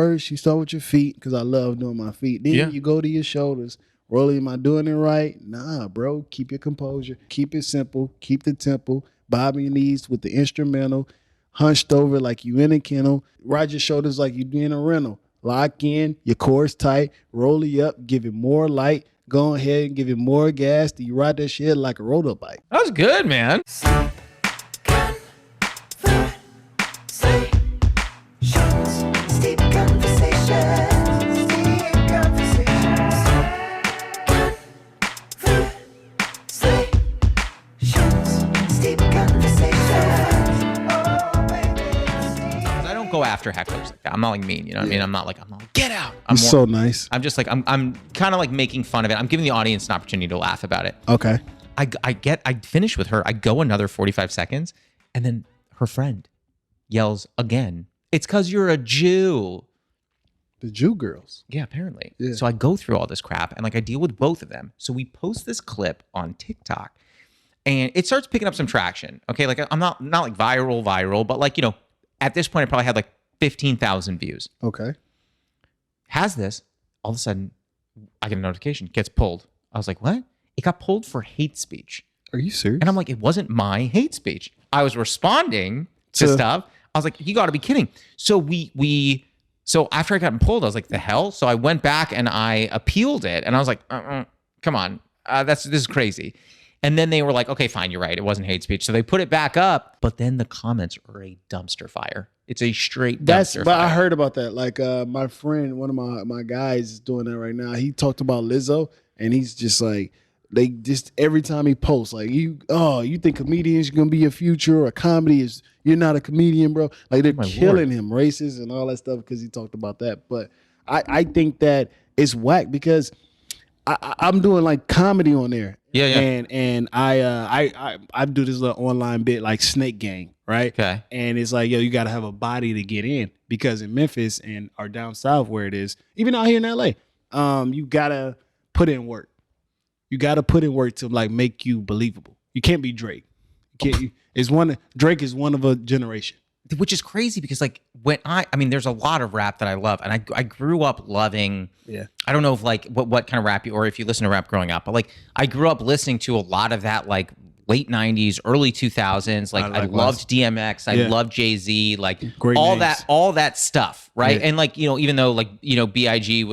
First, you start with your feet because I love doing my feet. Then you go to your shoulders. Rolly, am I doing it right? Nah, bro. Keep your composure. Keep it simple. Keep the tempo. Bobbing your knees with the instrumental. Hunched over like you in a kennel. Ride your shoulders like you in a rental. Lock in. Your core's tight. Roll it up. Give it more light. Go ahead and give it more gas. You ride that shit like a roto bike. That was good, man. Go after hecklers like that. I'm not like mean, you know what I mean? I'm not like get out. I'm so nice. I'm just like I'm kind of like making fun of it. I'm giving the audience an opportunity to laugh about it. Okay. I finish with her. I go another 45 seconds, and then her friend yells again. It's because you're a Jew. The Jew girls. Yeah, apparently. Yeah. So I go through all this crap and like I deal with both of them. So we post this clip on TikTok, and it starts picking up some traction. Okay, like I'm not like viral, but like at this point, I probably had like 15,000 views. Okay. Has this, all of a sudden, I get a notification, gets pulled. I was like, what? It got pulled for hate speech. Are you serious? And I'm like, it wasn't my hate speech. I was responding to stuff. I was like, you got to be kidding. So so after I got pulled, I was like, the hell? So I went back and I appealed it. And I was like, come on, this is crazy. And then they were like, okay, fine, you're right. It wasn't hate speech. So they put it back up. But then the comments are a dumpster fire. It's a straight dumpster fire. But I heard about that. Like my friend, one of my guys is doing that right now. He talked about Lizzo, and he's just like, they just every time he posts, like you think comedians are gonna be your future, or comedy is you're not a comedian, bro. Like they're killing him, racist and all that stuff because he talked about that. But I think that it's whack because I'm doing like comedy on there. Yeah. And I do this little online bit like Snake Gang, right? Okay. And it's like, you got to have a body to get in because in Memphis and or down south where it is, even out here in LA, you gotta put in work. You gotta put in work to like make you believable. You can't be Drake. Drake is one of a generation. Which is crazy because like when I mean, there's a lot of rap that I love, and I grew up loving. Yeah. I don't know if like what kind of rap or if you listen to rap growing up, but like I grew up listening to a lot of that like late 90s, early 2000s. Like I loved DMX, I loved Jay-Z, like great all names. all that stuff, right? Yeah. And like even though like BIG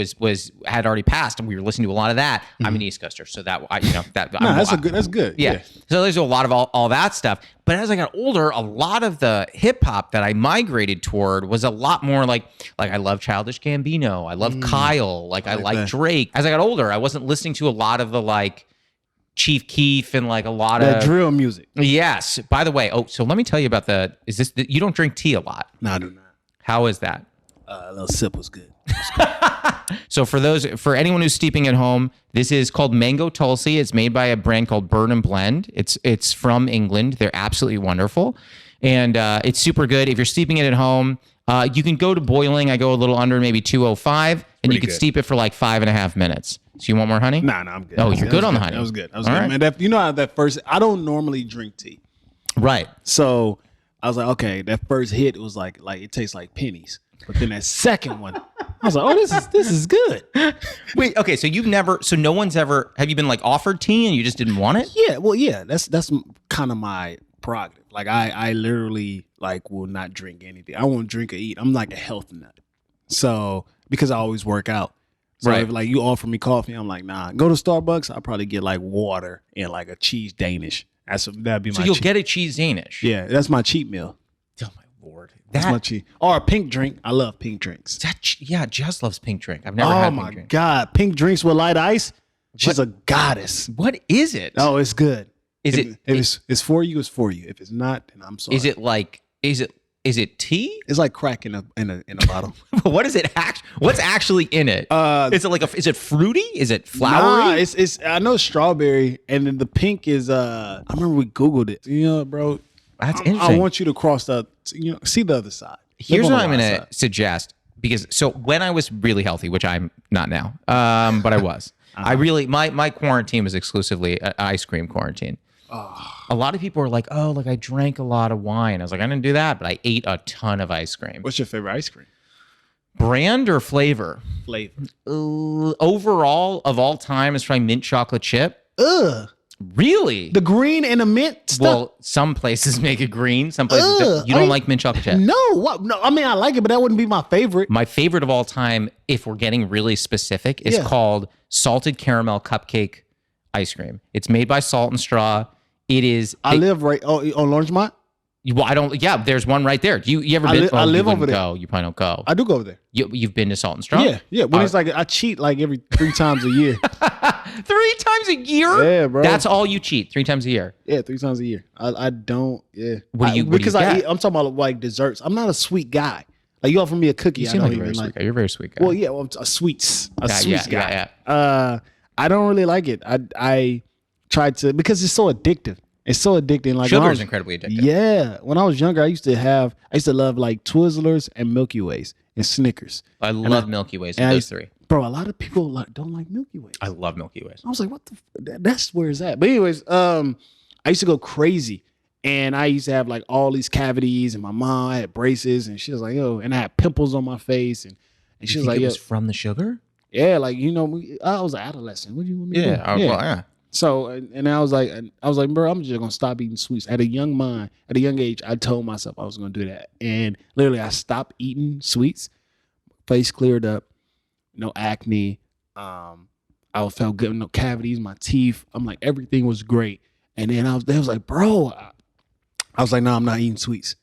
had already passed, and we were listening to a lot of that. I'm an East Coaster, so that that's good. Yeah. So there's a lot of all that stuff. But as I got older, a lot of the hip hop that I migrated toward was a lot more like I love Childish Gambino, I love Kyle, like I like Drake. As I got older, I wasn't listening to a lot of the like Chief Keef and like a lot that of drill music. Yes. By the way, so let me tell you about you don't drink tea a lot. No, I do not. How is that? A little sip was good. So for anyone who's steeping at home, this is called Mango Tulsi. It's made by a brand called Burn and Blend. It's from England. They're absolutely wonderful, and it's super good. If you're steeping it at home, you can go to boiling. I go a little under, maybe 205, and you can steep it for like 5.5 minutes. So you want more honey? Nah, I'm good. Oh, you're good on the honey. That was good. Man. That first, I don't normally drink tea. Right. So I was like, okay, that first hit was like it tastes like pennies. But then that second one, I was like, oh, this is good. Wait, okay, so no one's ever, have you been like offered tea and you just didn't want it? Yeah, well, yeah, that's kind of my prerogative. Like I literally like will not drink anything. I won't drink or eat. I'm like a health nut. So because I always work out. So if like you offer me coffee, I'm like, nah. Go to Starbucks, I'll probably get like water and like a cheese Danish. That'd be my. So you'll get a cheese Danish. Yeah, that's my cheat meal. Oh my Lord, that's my cheat. Or a pink drink. I love pink drinks. Jess loves pink drink. I've never had pink drink. Oh my God, pink drinks with light ice. She's a goddess. What is it? Oh, it's good. If it's for you, it's for you. If it's not, then I'm sorry. Is it tea? It's like crack in a bottle. What is it? What's actually in it? Is it fruity? Is it flowery? Nah, it's I know strawberry, and then the pink is I remember we Googled it. Bro. That's interesting. I want you to cross see the other side. Here's what I'm going to suggest, because so when I was really healthy, which I'm not now, but I was, I really my quarantine was exclusively an ice cream quarantine. Oh. A lot of people are like, oh, like I drank a lot of wine. I was like, I didn't do that, but I ate a ton of ice cream. What's your favorite ice cream? Brand or flavor? Flavor. Overall, of all time, is probably mint chocolate chip. Ugh. Really? The green and the mint stuff. Well, some places make it green. Some places don't. You don't like mint chocolate chip? No. What? No. I mean, I like it, but that wouldn't be my favorite. My favorite of all time, if we're getting really specific, is called salted caramel cupcake ice cream. It's made by Salt and Straw. It is. I live right on Lawrencemont. Well, I don't. Yeah, there's one right there. You ever been? I live over there. Go. You probably don't go. I do go over there. You've been to Salt and Straw? Yeah. When it's like I cheat like every 3 times a year. 3 times a year? Yeah, bro. That's all you cheat 3 times a year. Yeah, 3 times a year. I don't. Yeah. What do you? Because what do you I eat. I'm talking about like desserts. I'm not a sweet guy. Like you offer me a cookie, you seem like a very sweet guy. You're a very sweet guy. Well, yeah, I'm a sweets guy. Yeah. I don't really like it. I tried to because it's so addictive. It's so addicting. Like sugar is incredibly addictive. Yeah. When I was younger, I used to love like Twizzlers and Milky Ways and Snickers. I love Milky Ways and those 3. Bro, a lot of people don't like Milky Ways. I love Milky Ways. I was like, what the that's where it's at. But anyways, I used to go crazy. And I used to have like all these cavities, and my mom had braces, and she was like, yo, and I had pimples on my face, and she was like, it was from the sugar? Yeah, like I was an adolescent. What do you want me to do? Well, yeah. So and I was like, bro, I'm just gonna stop eating sweets. At a young age, I told myself I was gonna do that, and literally, I stopped eating sweets. Face cleared up, no acne. I felt good, no cavities, my teeth. I'm like, everything was great. And then I was like, bro, I was like, no, I'm not eating sweets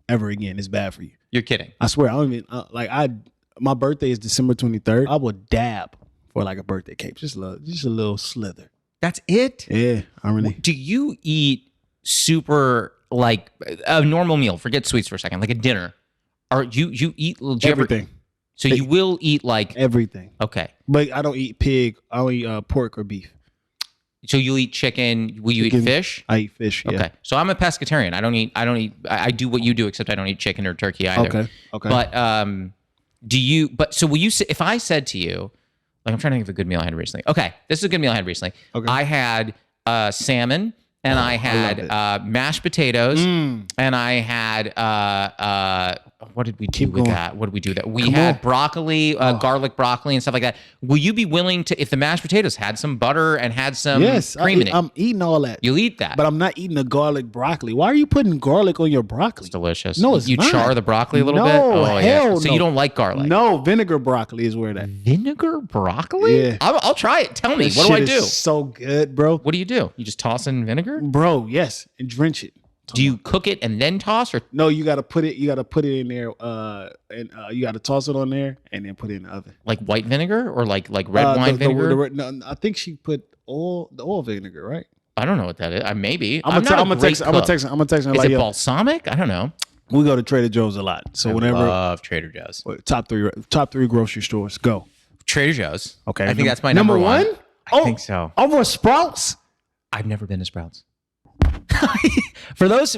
ever again. It's bad for you. You're kidding. I swear, I don't even my birthday is December 23rd. I would dab for like a birthday cake, just a little slither. That's it? Yeah, I really. Do you eat super like a normal meal? Forget sweets for a second, like a dinner. Or you eat everything? So you will eat like everything. Okay, but I don't eat pig. I don't eat pork or beef. So you eat chicken? Will you eat fish? I eat fish. Yeah. Okay, so I'm a pescatarian. I don't eat. I do what you do, except I don't eat chicken or turkey either. Okay. But do you? But so will you? If I said to you, like, I'm trying to think of a good meal I had recently. Okay, this is a good meal I had recently. Okay. I had salmon, and I had mashed potatoes, and I had what did we do with that? What did we do with that? We had broccoli, garlic broccoli, and stuff like that. Will you be willing to, if the mashed potatoes had some butter and had some cream in it? I'm eating all that. You'll eat that, but I'm not eating the garlic broccoli. Why are you putting garlic on your broccoli? It's delicious. No, it's you not. char the broccoli a little bit. Oh hell no. So you don't like garlic? No, vinegar broccoli is where that. Vinegar broccoli? Yeah, I'll try it. Tell me, what do I do? So good, bro. What do? You just toss in vinegar, bro? Yes, and drench it. Do you cook it and then toss, or no? You gotta put it in there, and you gotta toss it on there and then put it in the oven. Like white vinegar or like red wine vinegar? No, I think she put the oil vinegar, right? I don't know what that is. Maybe. I'm gonna text her. Is it balsamic? I don't know. We go to Trader Joe's a lot, so whenever. I love Trader Joe's. Top three grocery stores. Go. Trader Joe's. Okay, I think that's my number one. I think so. Over Sprouts. I've never been to Sprouts. For those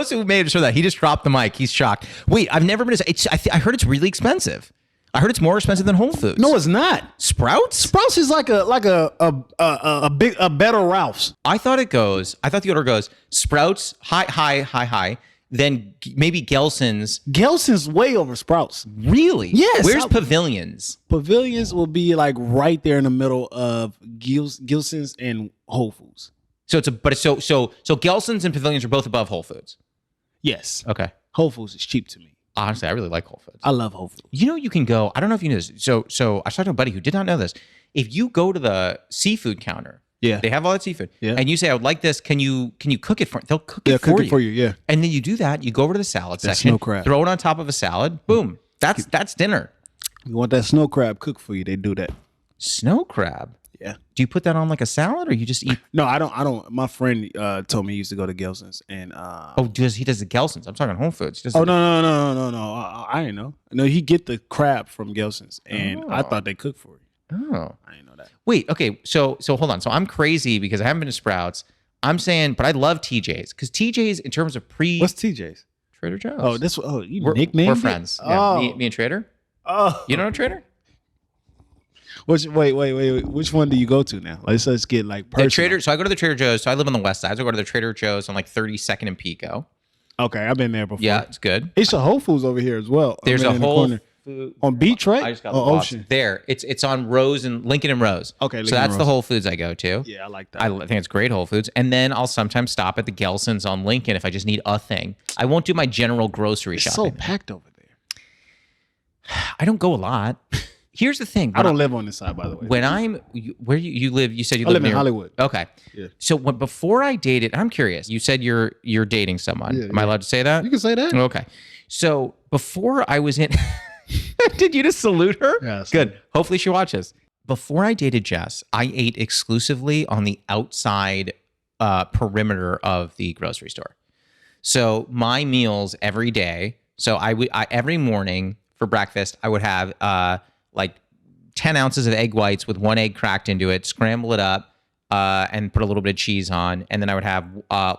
who made sure that he just dropped the mic, he's shocked. Wait, I've never been to. I heard it's really expensive. I heard it's more expensive than Whole Foods. No, it's not. Sprouts? Sprouts is like a better Ralph's. I thought the order goes Sprouts high, then maybe Gelson's. Gelson's way over Sprouts. Really? Yes. Where's Pavilions? Pavilions will be like right there in the middle of Gelson's and Whole Foods. So Gelson's and Pavilions are both above Whole Foods. Yes. Okay. Whole Foods is cheap to me. Honestly, I really like Whole Foods. I love Whole Foods. You can go. I don't know if you know this. So I talked to a buddy who did not know this. If you go to the seafood counter, they have all that seafood, and you say, "I would like this. Can you cook it for?" They'll cook it for you. For you. Yeah. And then you do that. You go over to the salad section, snow crab. Throw it on top of a salad. Boom. That's dinner. You want that snow crab cooked for you? They do that. Snow crab. Yeah. Do you put that on like a salad, or you just eat? No, I don't. My friend told me he used to go to Gelson's and. He does the Gelson's? I'm talking Whole Foods. No. I didn't know. No, he get the crab from Gelson's, and I thought they cooked for you. Oh, I didn't know that. Wait, okay. So hold on. So I'm crazy because I haven't been to Sprouts. I'm saying, but I love TJ's because TJ's in terms of What's TJ's? Trader Joe's. You nicknamed We're friends. Yeah, me and Trader. Oh, you don't know Trader? Wait. Which one do you go to now? Let's get like personal. So I go to the Trader Joe's. So I live on the west side. So I go to the Trader Joe's on like 32nd and Pico. Okay, I've been there before. Yeah, it's good. It's a Whole Foods over here as well. There's a Whole Foods On Beach, right? I just got or lost. Ocean? There. It's on Rose and Lincoln and Rose. Okay, so Lincoln that's and the Rose. Whole Foods I go to. Yeah, I like that. I think it's great Whole Foods. And then I'll sometimes stop at the Gelson's on Lincoln if I just need a thing. I won't do my general grocery It's shopping. so packed over there. I don't go a lot. Here's the thing. I don't live on this side, by the way. When where you live, you said you I live near in Hollywood. Okay. Yeah. So before I dated, I'm curious. You said you're dating someone. Yeah, Am I allowed to say that? You can say that. Okay. So before I was in, did you just salute her? Yes. Good. Hopefully she watches. Before I dated Jess, I ate exclusively on the outside perimeter of the grocery store. So my meals every day. So every morning for breakfast, I would have like 10 ounces of egg whites with 1 egg cracked into it, scramble it up, and put a little bit of cheese on. And then I would have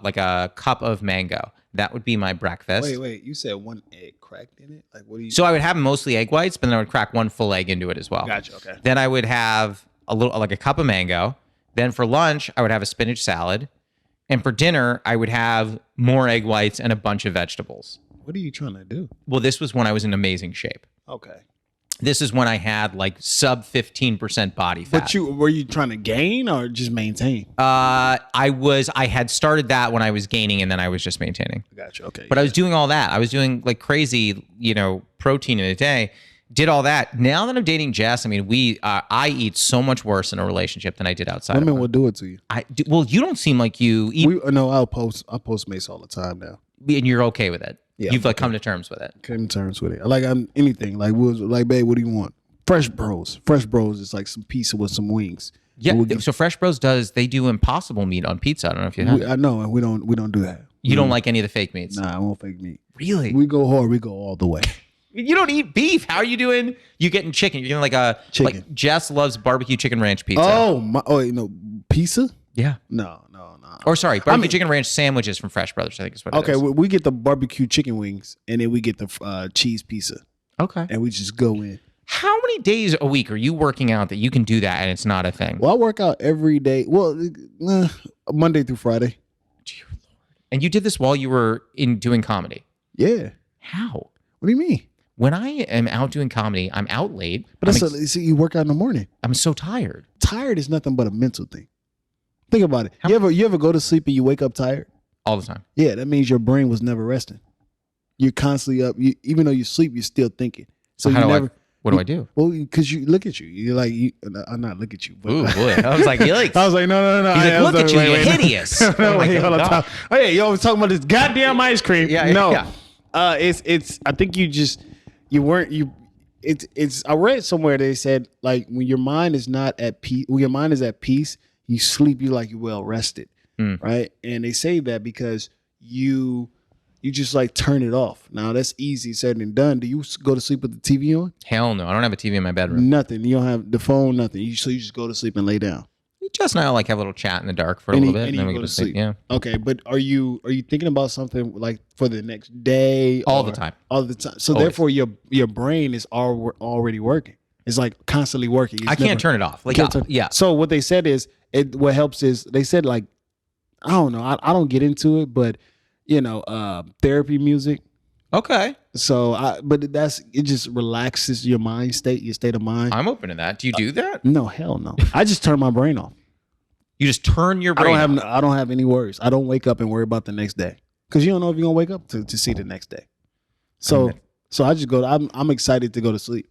like a cup of mango. That would be my breakfast. Wait. You said 1 egg cracked in it? Like, what do you? So I would have mostly egg whites, but then I would crack 1 full egg into it as well. Gotcha. Okay. Then I would have like a cup of mango. Then for lunch, I would have a spinach salad. And for dinner, I would have more egg whites and a bunch of vegetables. What are you trying to do? Well, this was when I was in amazing shape. Okay. This is when I had like sub 15% body fat. But were you trying to gain or just maintain? I had started that when I was gaining, and then I was just maintaining. Gotcha. Okay. But I was doing all that. I was doing like crazy, protein in a day. Did all that. Now that I'm dating Jess, I mean, I eat so much worse in a relationship than I did outside. Women will do it to you. Well, you don't seem like you eat. No, I'll post mace all the time now. And you're okay with it. Yeah, You've like come to terms with it. Came to terms with it. Like I'm anything. Like babe, what do you want? Fresh Bros. Fresh Bros is like some pizza with some wings. Yeah. So Fresh Bros they do Impossible meat on pizza. I don't know if you have. I know, and we don't do that. You don't like any of the fake meats? Nah, I won't fake meat. Really? We go hard. We go all the way. You don't eat beef. How are you doing? You getting chicken? You're getting like chicken. Like Jess loves barbecue chicken ranch pizza. Pizza? Yeah. No. Or sorry, barbecue chicken ranch sandwiches from Fresh Brothers. I think is what. Okay, it is. we get the barbecue chicken wings, and then we get the cheese pizza, Okay. and we just go in. How many days a week are you working out that you can do that and it's not a thing? Well, I work out every day. Well, Monday through Friday. Dear Lord. And you did this while you were doing comedy. Yeah. How? What do you mean? When I am out doing comedy, I'm out late. But see, you work out in the morning. I'm so tired. Tired is nothing but a mental thing. Think about it. You ever go to sleep and you wake up tired? All the time. Yeah, that means your brain was never resting. You're constantly up. Even though you sleep, you're still thinking. So what do I do? Well, because you look at you. You're like, I'm not look at you. But Ooh, boy. I was like, yikes. I was like, no. He's like, look at you, you're hideous. Hey, yo, I was talking about this goddamn ice cream. Yeah, no. Yeah. It's. I think you weren't. It's. I read somewhere they said like when your mind is not at peace. When your mind is at peace, you sleep. You like you're well rested, right? And they say that because you just like turn it off. Now that's easy said and done. Do you go to sleep with the TV on? Hell no. I don't have a TV in my bedroom. Nothing. You don't have the phone. Nothing. So you just go to sleep and lay down. Jess and I like have a little chat in the dark for a little bit, and then we go to sleep. Yeah. Okay, but are you thinking about something like for the next day? All the time. All the time. So Always. therefore, your brain is already working. It's like constantly working. I can't turn it off. Like, yeah. So what they said is, what helps is they said like, I don't know. I don't get into it, but therapy music. Okay. So, but it just relaxes your mind state, your state of mind. I'm open to that. Do you do that? No, hell no. I just turn my brain off. You just turn your brain off. I don't have any worries. I don't wake up and worry about the next day because you don't know if you're gonna wake up to see the next day. So I just go. I'm excited to go to sleep.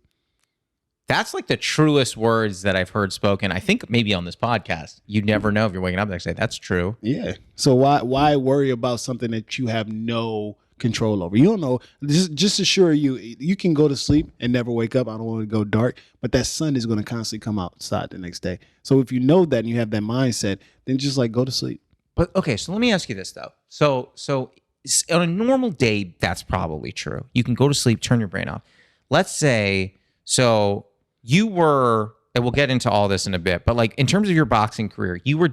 That's like the truest words that I've heard spoken. I think maybe on this podcast. You never know if you're waking up the next day. That's true. Yeah. So why worry about something that you have no control over? You don't know. Just assure you can go to sleep and never wake up. I don't want to go dark, but that sun is going to constantly come outside the next day. So if you know that and you have that mindset, then just like go to sleep. But okay, so let me ask you this though. So on a normal day, that's probably true. You can go to sleep, turn your brain off. Let's say you were, and we'll get into all this in a bit, but like in terms of your boxing career, you were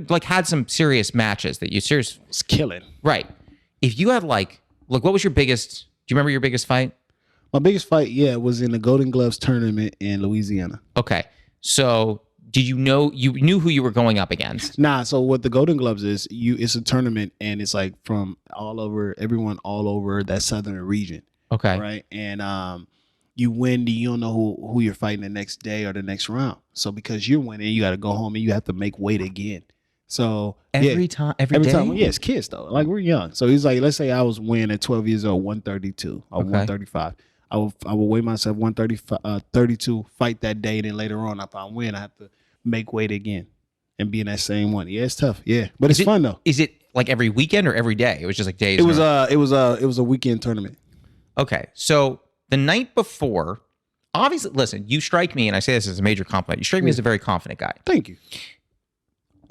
like had some serious matches that you was killing. Right. If you had like, look, what was your biggest, do you remember your biggest fight? My biggest fight, was in the Golden Gloves tournament in Louisiana. Okay. So you knew who you were going up against? Nah, so what the Golden Gloves is, it's a tournament and it's like from everyone all over that southern region. Okay. Right. And you win, then you don't know who you're fighting the next day or the next round. So because you're winning, you got to go home and you have to make weight again. So every time, every day? time, yeah, it's kids though. Like we're young. So he's like, let's say I was weighing at 12 years old, 132 or 135. I would weigh myself 135, 32, fight that day. Then later on, if I win, I have to make weight again and be in that same one. Yeah, it's tough. Yeah, but it's fun though. Is it like every weekend or every day? It was just like days. It was a weekend tournament. Okay, so the night before, obviously, listen, you strike me, and I say this as a major compliment. You strike me as a very confident guy. Thank you.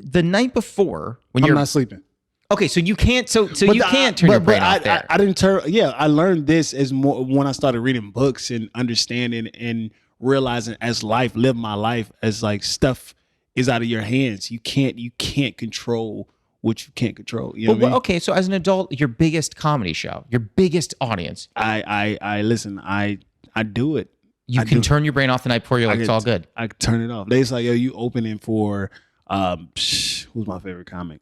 The night before, when I'm you're not sleeping. Okay, so you can't. So you can't turn your brain off there. I didn't turn. Yeah, I learned this as more when I started reading books and understanding and realizing as live my life as like stuff is out of your hands. You can't control what you can't control. You know what I mean? Okay, so as an adult, your biggest comedy show, your biggest audience. I listen. I do it. You can turn your brain off the night before. You're like, it's all good. I can turn it off. They just like, yo, you opening for who's my favorite comic?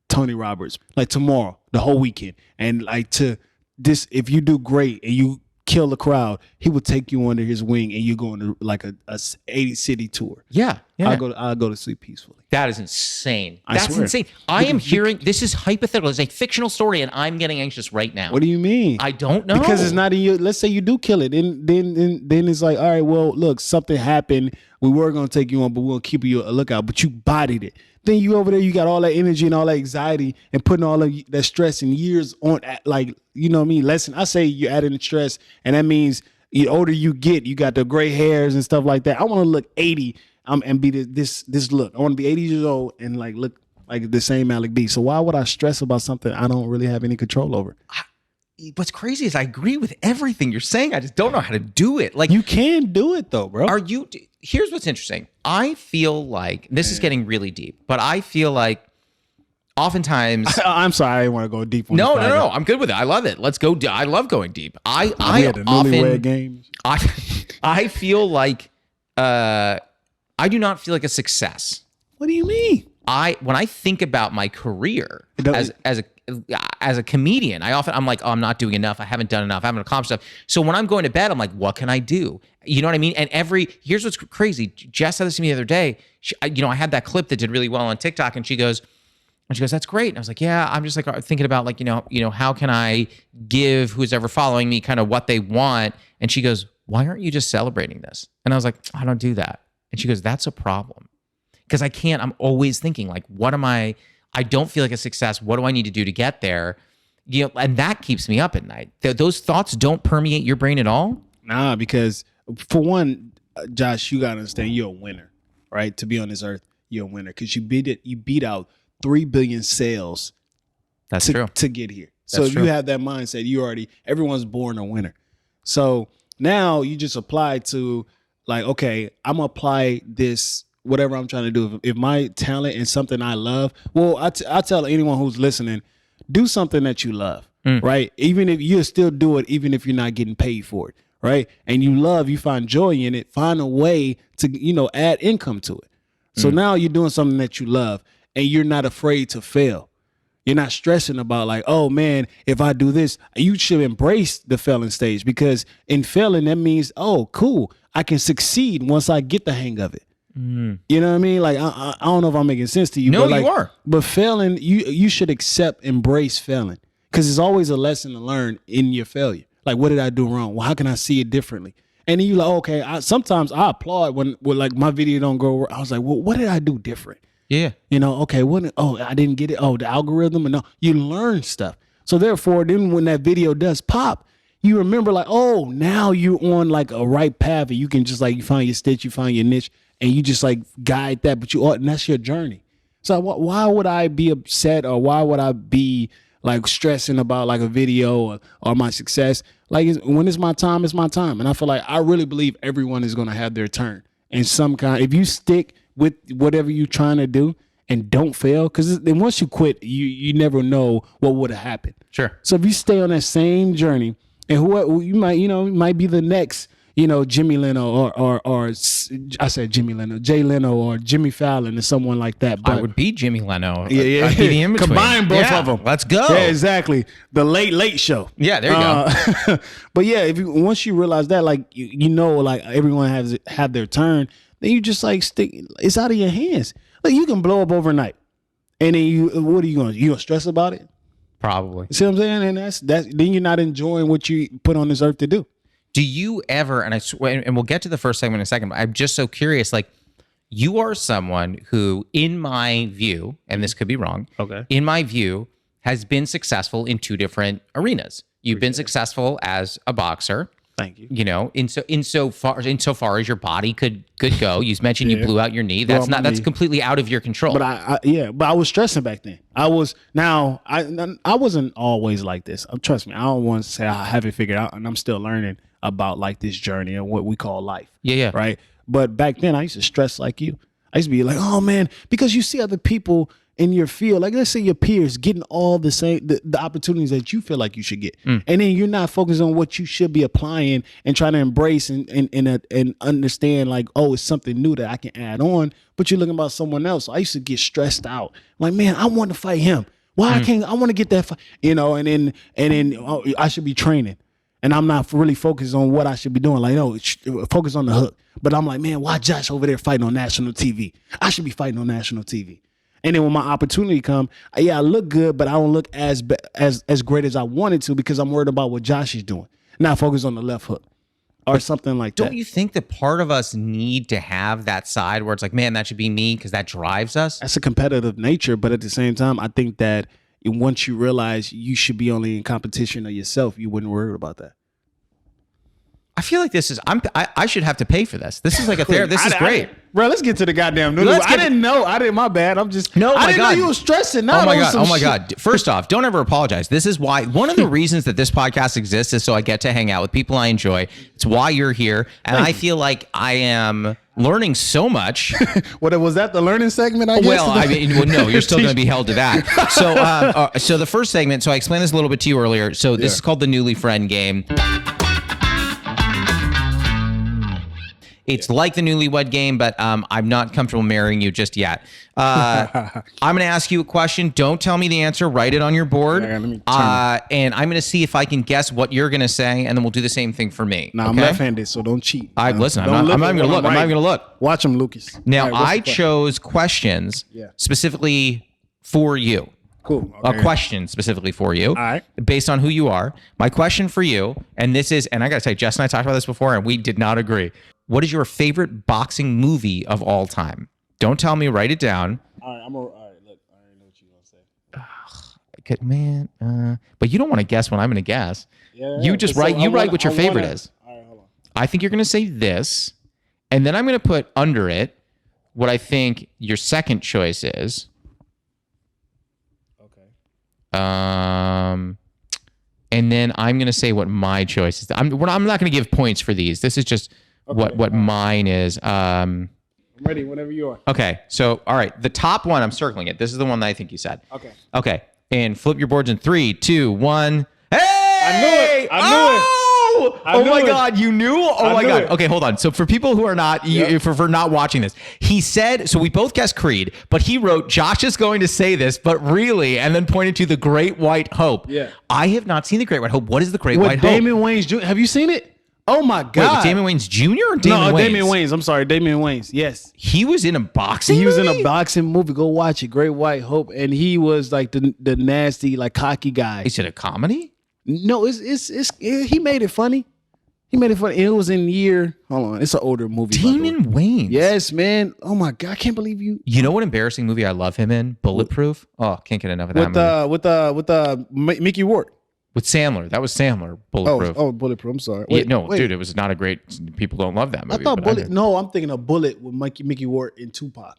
Tony Roberts. Like tomorrow, the whole weekend, and like to this, if you do great and you kill the crowd, he will take you under his wing and you go on like a 80 city tour. Yeah. I'll go to sleep peacefully. That is insane. I swear. Insane. I am hearing this is hypothetical. It's a fictional story, and I'm getting anxious right now. What do you mean? I don't know. Because it's not in you. Let's say you do kill it, and then it's like, all right, well, look, something happened. We were gonna take you on, but we'll keep you a lookout. But you bodied it. Then you over there, you got all that energy and all that anxiety and putting all of that stress and years on, like, you know what I mean? I say you're adding the stress, and that means the older you get, you got the gray hairs and stuff like that. I want to look 80 and be this look. I want to be 80 years old and like look like the same Malik B. So why would I stress about something I don't really have any control over? What's crazy is I agree with everything you're saying. I just don't know how to do it. Like, you can do it though, bro. Here's what's interesting. I feel like this is getting really deep, but I feel like oftentimes I'm sorry, I didn't want to go deep on No, I'm good with it. I love it. Let's go. I love going deep. I feel like I do not feel like a success. What do you mean? When I think about my career as a comedian, I'm like, oh, I'm not doing enough. I haven't done enough. I haven't accomplished stuff. So when I'm going to bed, I'm like, what can I do? You know what I mean? And here's what's crazy. Jess said this to me the other day. I had that clip that did really well on TikTok, and she goes, that's great. And I was like, yeah, I'm just like thinking about like, how can I give who's ever following me kind of what they want? And she goes, why aren't you just celebrating this? And I was like, I don't do that. And she goes, that's a problem. Because I can't, I'm always thinking like, I don't feel like a success. What do I need to do to get there? And that keeps me up at night. Those thoughts don't permeate your brain at all? Nah, because for one, Josh, you got to understand you're a winner, right? To be on this earth, you're a winner because you beat out 3 billion sales. That's true. To get here. So if you have that mindset, everyone's born a winner. So now you just apply to like, okay, I'm going to apply this, whatever I'm trying to do. If my talent is something I love, well, I tell anyone who's listening, do something that you love, right? Even if you still do it, even if you're not getting paid for it, right? And you find joy in it, find a way to, add income to it. So now you're doing something that you love and you're not afraid to fail. You're not stressing about like, oh man, if I do this, you should embrace the failing stage because in failing, that means, oh, cool, I can succeed once I get the hang of it. You know what I mean? Like, I don't know if I'm making sense to you. No, but like, you are. But failing, you should embrace failing because it's always a lesson to learn in your failure. Like, what did I do wrong? Well, how can I see it differently? And then you like, okay, sometimes I applaud when like my video don't go. I was like, well, what did I do different? Yeah. Okay, I didn't get it. Oh, the algorithm. And no, you learn stuff. So therefore, then when that video does pop, you remember like, oh, now you're on like a right path and you can just like, you find your stitch, you find your niche and you just like guide that, and that's your journey. So why would I be upset or why would I be like stressing about like a video or my success? Like when it's my time, it's my time. And I feel like I really believe everyone is going to have their turn in some kind. If you stick with whatever you're trying to do and don't fail, because then once you quit, you never know what would have happened. Sure. So if you stay on that same journey and who you might be the next, Jimmy Leno or I said Jimmy Leno, Jay Leno or Jimmy Fallon or someone like that. But I would be Jimmy Leno. Yeah. I'd be the in-between. Combine both of them. Let's go. Yeah, exactly. The late show. Yeah, there you go. But yeah, once you realize that, like like everyone have their turn, then you just like it's out of your hands. Like you can blow up overnight, and then what are you gonna stress about it? Probably. See what I'm saying? And that's then you're not enjoying what you put on this earth to do. Do you ever, and I swear, and we'll get to the first segment in a second, but I'm just so curious, like, you are someone who, in my view, and this could be wrong, in my view, has been successful in two different arenas. You've been successful as a boxer. Thank you. Insofar as your body could go. You mentioned you blew out your knee. That's completely out of your control. But I was stressing back then. I wasn't always like this. Trust me, I don't want to say I have it figured out, and I'm still learning about like this journey and what we call life. Yeah. Right. But back then I used to stress like you. I used to be like, oh man, because you see other people in your field, like let's say your peers getting all the same the opportunities that you feel like you should get, and then you're not focused on what you should be applying and trying to embrace and understand like, oh, it's something new that I can add on, but you're looking about someone else. I used to get stressed out, like, man, I want to fight him. Why I can't? I want to get that fight, and then I should be training, and I'm not really focused on what I should be doing. Like, no, focus on the hook. But I'm like, man, why Josh over there fighting on national TV? I should be fighting on national TV. And then when my opportunity come, I look good, but I don't look as great as I wanted to because I'm worried about what Josh is doing. Not focus on the left hook or something like that. Don't you think that part of us need to have that side where it's like, man, that should be me because that drives us? That's a competitive nature, but at the same time, I think that once you realize you should be only in competition of yourself, you wouldn't worry about that. I feel like this is I should have to pay for this. This is like a therapy. This is great. Bro, let's get to the goddamn noodle. I didn't know. My bad. I'm just I didn't know you were stressing out. Oh my God. First off, don't ever apologize. This is why one of the reasons that this podcast exists is so I get to hang out with people I enjoy. It's why you're here. And I feel like I am learning so much. What was that, the learning segment, I guess? Well, no, you're still going to be held to that. So the first segment, so I explained this a little bit to you earlier. So this is called the Newly Friend game. It's like the Newlywed Game, but I'm not comfortable marrying you just yet. I'm going to ask you a question. Don't tell me the answer. Write it on your board. And I'm going to see if I can guess what you're going to say, and then we'll do the same thing for me. No, I'm left-handed, so don't cheat. Listen, I'm not even going to look. I'm not even going to look. Watch them, Lucas. Now, I chose questions specifically for you. Cool. Okay. A question specifically for you. All right. Based on who you are. My question for you, and this is, and I got to say, Jess and I talked about this before, and we did not agree. What is your favorite boxing movie of all time? Don't tell me. Write it down. All right. Look, I already know what you're gonna say. Man, but you don't want to guess what I'm gonna guess. Yeah. You just write. You write what your favorite is. All right, hold on. I think you're gonna say this, and then I'm gonna put under it what I think your second choice is. Okay. And then I'm gonna say what my choice is. I'm not gonna give points for these. This is just. Okay, what mine is. I'm ready whenever you are. Okay. So, all right. The top one, I'm circling it. This is the one that I think you said. Okay. And flip your boards in 3, 2, 1. Hey! I knew it. Oh my God. You knew? Oh my God. Okay, hold on. So for people who are not, for not watching this, he said, so we both guessed Creed, but he wrote, Josh is going to say this, but really, and then pointed to The Great White Hope. Yeah. I have not seen The Great White Hope. What is The Great White Hope? Damon Wayans Jr. Have you seen it? Oh my God! Wait, Damon Wayans Jr. or Damon Wayans? No, Damon Wayans. I'm sorry, Damon Wayans. Yes, he was in a boxing. He was movie? in a boxing movie. Go watch it. Great White Hope, and he was like the nasty, like cocky guy. Is it a comedy? No, he made it funny. He made it funny. It was in year. Hold on, it's an older movie. Damon Wayans. Yes, man. Oh my God, I can't believe you. You know what embarrassing movie I love him in? Bulletproof. Oh, can't get enough of that movie. With Mickey Ward. With Sandler. That was Sandler. Bulletproof. Oh, Bulletproof. I'm sorry. Wait. Dude, it was not a great. People don't love that movie. I thought Bullet. No, I'm thinking of Bullet with Mickey Ward and Tupac.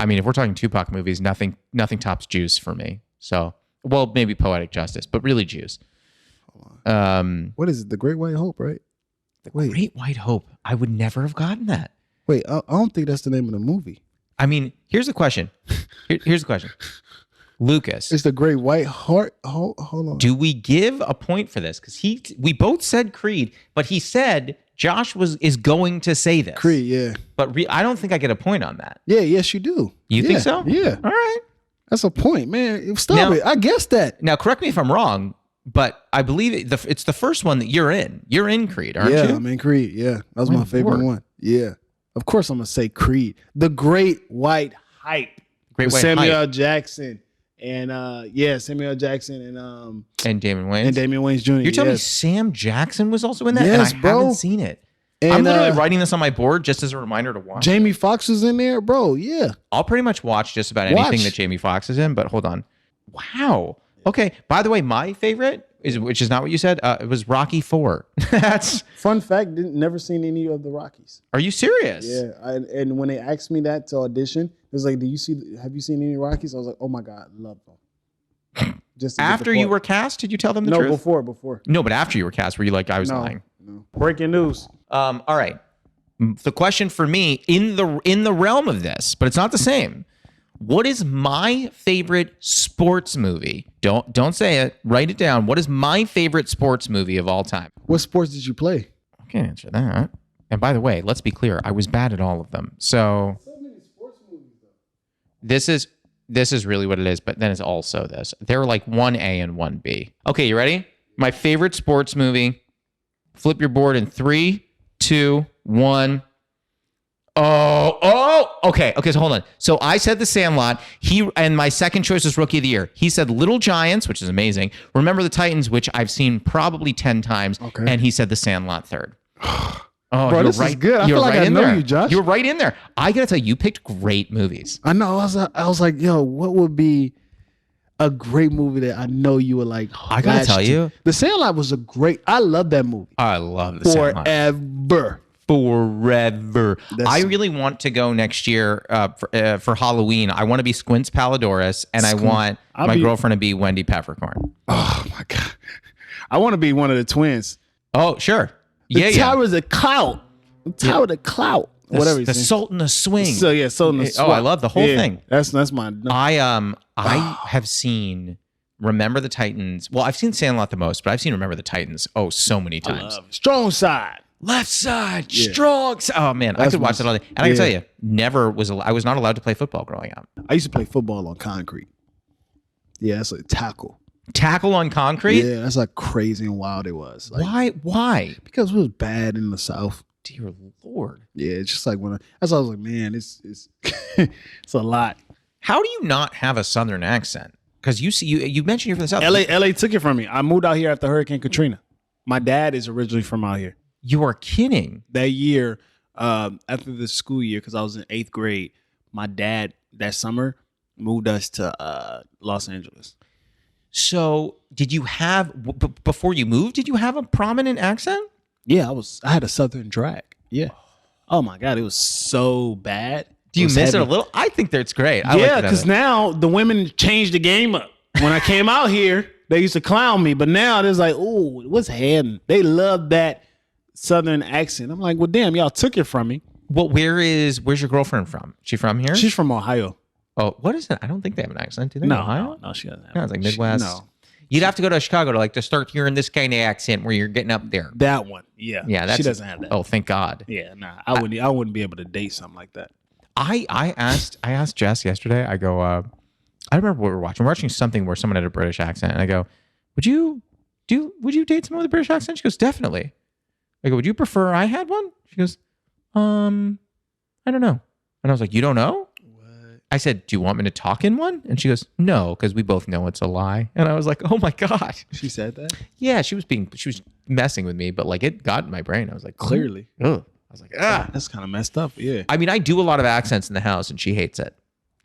I mean, if we're talking Tupac movies, nothing tops Juice for me. So, well, maybe Poetic Justice, but really Juice. What is it? The Great White Hope, right? Great White Hope. I would never have gotten that. Wait, I don't think that's the name of the movie. I mean, here's the question. Here's the question. Lucas. It's the Great White Heart. Hold on. Do we give a point for this? Because we both said Creed, but he said Josh is going to say this. Creed, yeah. But I don't think I get a point on that. Yeah, yes, you do. You think so? Yeah. All right. That's a point, man. Stop it. I guessed that. Now, correct me if I'm wrong, but I believe it's the first one that you're in. You're in Creed, aren't you? Yeah, I'm in Creed. Yeah, that was my favorite one. Yeah. Of course, I'm going to say Creed. The Great White Hype. Great White Samuel Hype. L. Jackson. And Samuel L. Jackson And Damon Wayans. And Damon Wayans Jr. You're telling me Sam Jackson was also in that? Yes, and I bro. haven't seen it. And, I'm literally writing this on my board just as a reminder to watch. Jamie Foxx was in there, bro. Yeah. I'll pretty much watch just about anything that Jamie Foxx is in, but hold on. Wow. Okay. By the way, my favorite which is not what you said. It was Rocky 4. That's fun fact. Never seen any of the Rockies. Are you serious? Yeah. And when they asked me that to audition, it was like, have you seen any Rockies? I was like, oh my God, love them. Just after you were cast, did you tell them the truth? No, before. No, but after you were cast, were you like, I was lying? No. Breaking news. All right. The question for me in the realm of this, but it's not the same. What is my favorite sports movie? Don't say it. Write it down. What is my favorite sports movie of all time? What sports did you play? I can't answer that. And by the way, let's be clear. I was bad at all of them. So many sports movies, though. This is really what it is, but then it's also this. They're like 1A and 1B. Okay, you ready? My favorite sports movie. Flip your board in 3, 2, 1. Okay, so hold on. So I said The Sandlot. And my second choice was Rookie of the Year. He said Little Giants, which is amazing. Remember the Titans, which I've seen probably 10 times. Okay. And he said The Sandlot third. Oh, bro, this is good. I feel like I know you, Josh. You were right in there. I gotta tell you, you picked great movies. I know. I was like, yo, what would be a great movie that I know you would like? I gotta tell you, The Sandlot was I love that movie. I love The Sandlot. Forever. I really want to go next year for Halloween. I want to be Squints Palladorus, and I want my girlfriend to be Wendy Peppercorn. Oh my God. I want to be one of the twins. Oh, sure. The Tower's a clout. The Tower of the Clout. Whatever. The Sultan of Swing. So yeah, Sultan of Swing. Oh, I love the whole thing. That's my. I have seen Remember the Titans. Well, I've seen Sandlot the most, but I've seen Remember the Titans so many times. Strong Side. Left side, strong. Oh man, I could watch that all day. And I can tell you, I was not allowed to play football growing up. I used to play football on concrete. Yeah, that's a tackle. Tackle on concrete? Yeah, that's like crazy and wild it was. Like, why? Because it was bad in the South. Dear Lord. Yeah, it's just like that's why I was like, man, it's it's a lot. How do you not have a Southern accent? Because you mentioned you're from the South. LA took it from me. I moved out here after Hurricane Katrina. My dad is originally from out here. You are kidding. That year, after the school year, because I was in 8th grade, my dad that summer moved us to Los Angeles. So did you have, before you moved, did you have a prominent accent? Yeah, I had a Southern drag. Yeah. Oh my God, it was so bad. Do you miss it a little? I think that's great. Yeah, because now the women changed the game up. When I came out here, they used to clown me, but now there's like, oh, what's happening? They love that Southern accent. I'm like, well, damn, y'all took it from me. Well, where's your girlfriend from? She from here? She's from Ohio. Oh, what is it? I don't think they have an accent. Do they? No, Ohio? No, she doesn't have. No, it's like Midwest. No. You'd have to go to Chicago to start hearing this kind of accent where you're getting up there. That one, yeah. Yeah, she doesn't have that. Oh, thank God. Yeah, nah, I wouldn't be able to date something like that. I asked Jess yesterday. I go, I remember what we were watching. We're watching something where someone had a British accent, and I go, would you date someone with a British accent? She goes, definitely. I go, would you prefer I had one? She goes, I don't know. And I was like, you don't know? What? I said, do you want me to talk in one? And she goes, no, because we both know it's a lie. And I was like, oh my God. She said that? Yeah, she was messing with me, but it got in my brain. I was like, clearly. Ugh. I was like, ah. That's kind of messed up. Yeah. I mean, I do a lot of accents in the house and she hates it.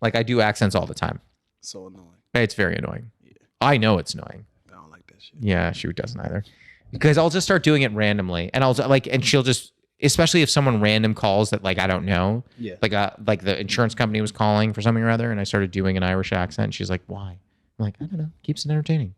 I do accents all the time. So annoying. It's very annoying. Yeah. I know it's annoying. I don't like that shit. Yeah, she doesn't either. Because I'll just start doing it randomly, and and she'll just, especially if someone random calls that I don't know, yeah, like the insurance company was calling for something or other, and I started doing an Irish accent. And she's like, "Why?" I'm like, "I don't know. Keeps it entertaining."